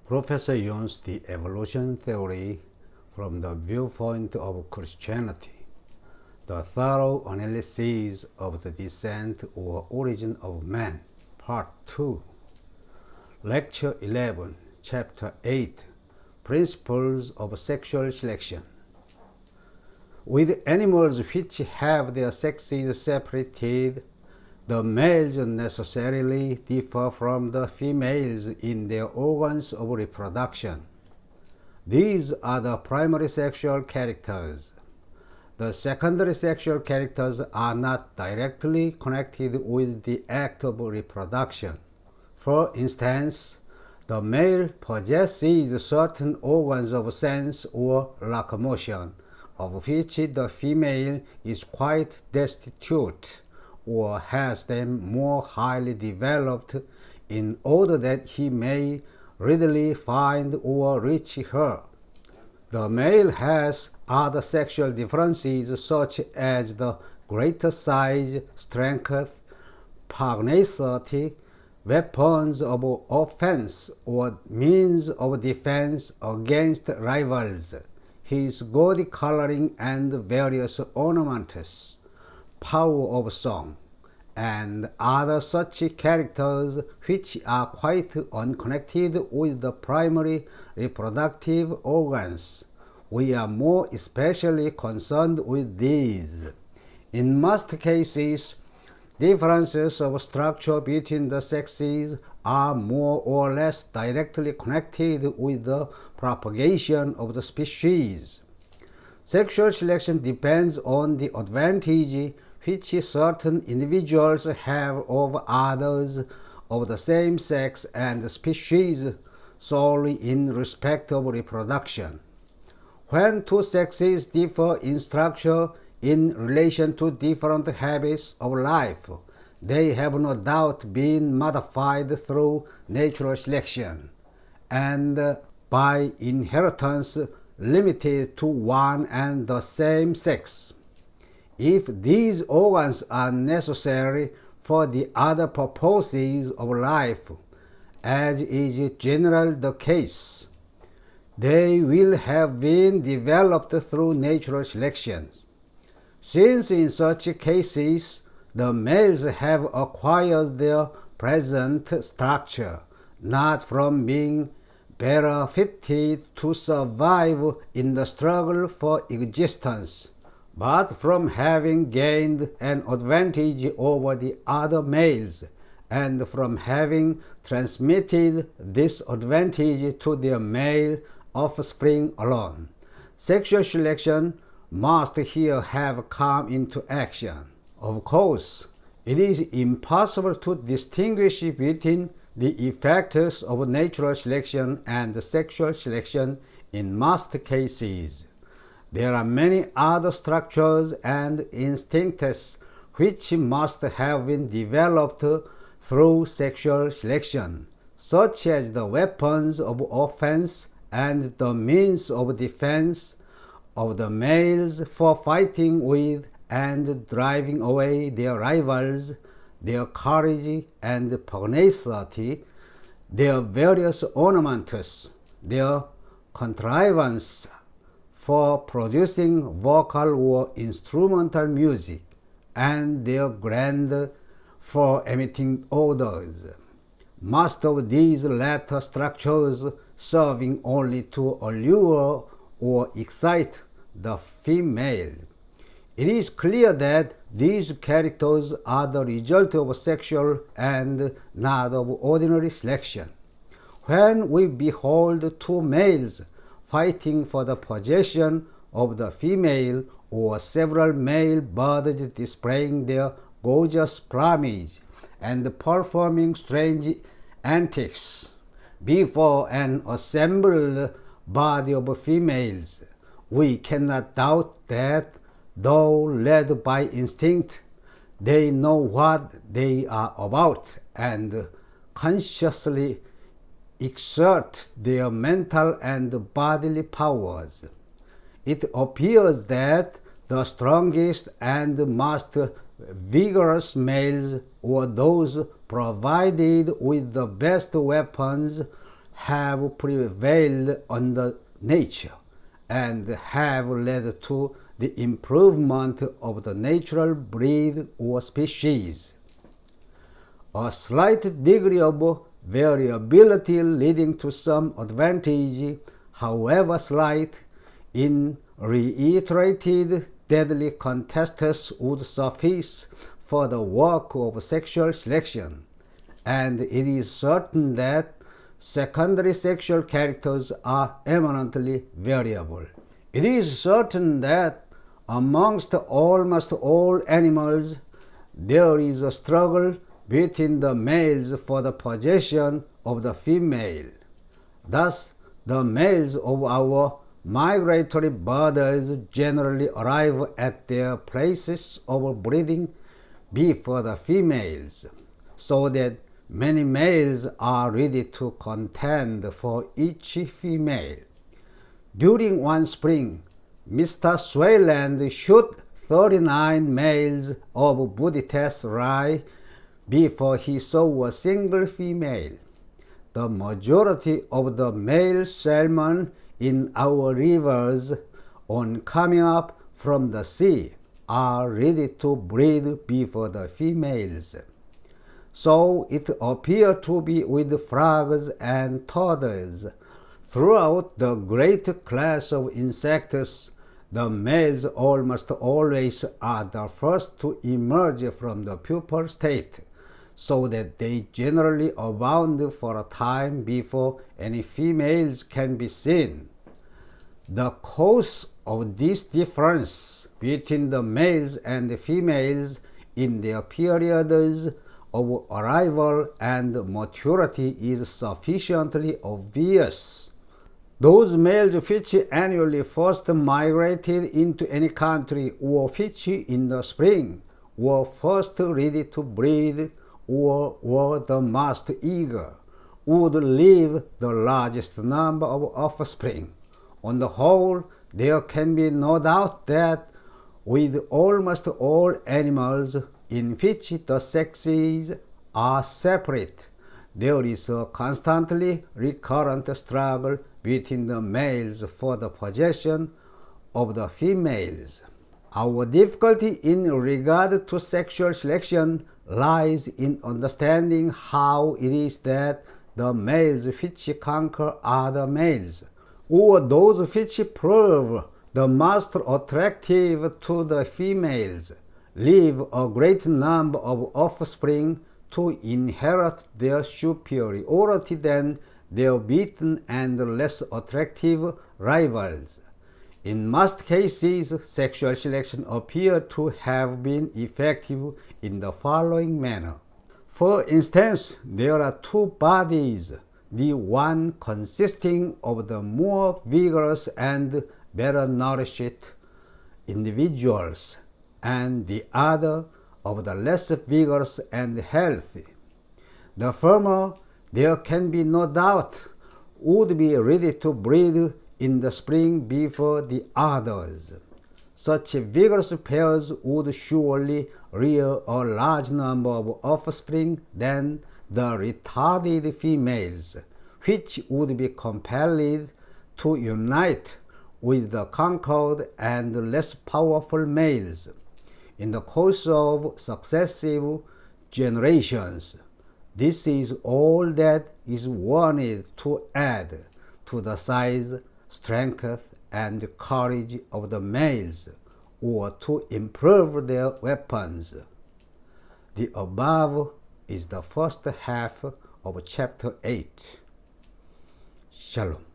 Professor Jung's The Evolution Theory from the Viewpoint of Christianity, the thorough analysis of the descent or origin of man, Part 2, Lecture 11, Chapter 8, Principles of Sexual Selection. With animals which have their sexes separated, the males necessarily differ from the females in their organs of reproduction. These are the primary sexual characters. The secondary sexual characters are not directly connected with the act of reproduction. For instance, the male possesses certain organs of sense or locomotion, of which the female is quite destitute, or has them more highly developed in order that he may readily find or reach her. The male has other sexual differences such as the greater size, strength, pugnacity, weapons of offense or means of defense against rivals, his gaudy coloring and various ornaments, power of song, and other such characters which are quite unconnected with the primary reproductive organs. We are more especially concerned with these. In most cases, differences of structure between the sexes are more or less directly connected with the propagation of the species. Sexual selection depends on the advantage which certain individuals have over others of the same sex and species solely in respect of reproduction. When two sexes differ in structure in relation to different habits of life, they have no doubt been modified through natural selection, and by inheritance limited to one and the same sex. If these organs are necessary for the other purposes of life, as is generally the case, they will have been developed through natural selection. Since in such cases the males have acquired their present structure, not from being better fitted to survive in the struggle for existence, but from having gained an advantage over the other males, and from having transmitted this advantage to their male offspring alone. Sexual selection must here have come into action. Of course, it is impossible to distinguish between the effects of natural selection and sexual selection in most cases. There are many other structures and instincts which must have been developed through sexual selection, such as the weapons of offense and the means of defense of the males for fighting with and driving away their rivals, their courage and pugnacity, their various ornaments, their contrivance for producing vocal or instrumental music, and their gland for emitting odors. Most of these latter structures serving only to allure or excite the female. It is clear that these characters are the result of sexual and not of ordinary selection. When we behold two males fighting for the possession of the female, or several male birds displaying their gorgeous plumage and performing strange antics before an assembled body of females, we cannot doubt that, though led by instinct, they know what they are about and consciously exert their mental and bodily powers. It appears that the strongest and most vigorous males, or those provided with the best weapons, have prevailed under nature and have led to the improvement of the natural breed or species. A slight degree of variability leading to some advantage, however slight, in reiterated deadly contests would suffice for the work of sexual selection, and it is certain that secondary sexual characters are eminently variable. It is certain that amongst almost all animals there is a struggle between the males for the possession of the female. Thus, the males of our migratory birds generally arrive at their places of breeding before the females, so that many males are ready to contend for each female. During one spring, Mr. Swayland shot 39 males of Buddhist rye before he saw a single female. The majority of the male salmon in our rivers, on coming up from the sea, are ready to breed before the females. So it appeared to be with frogs and turtles. Throughout the great class of insects, the males almost always are the first to emerge from the pupal state, so that they generally abound for a time before any females can be seen. The cause of this difference between the males and the females in their periods of arrival and maturity is sufficiently obvious. Those males which annually first migrated into any country or which in the spring were first ready to breed or were the most eager would leave the largest number of offspring. On the whole, there can be no doubt that with almost all animals in which the sexes are separate, there is a constantly recurrent struggle between the males for the possession of the females. Our difficulty in regard to sexual selection lies in understanding how it is that the males which conquer other males, or those which prove the most attractive to the females, leave a great number of offspring to inherit their superiority than their beaten and less attractive rivals. In most cases, sexual selection appears to have been effective in the following manner. For instance, there are two bodies, the one consisting of the more vigorous and better nourished individuals, and the other of the less vigorous and healthy. The former, there can be no doubt, would be ready to breed in the spring before the others. Such vigorous pairs would surely rear a large number of offspring than the retarded females, which would be compelled to unite with the conquered and less powerful males in the course of successive generations. This is all that is wanted to add to the size, strength, and courage of the males, or to improve their weapons. The above is the first half of chapter 8. Shalom.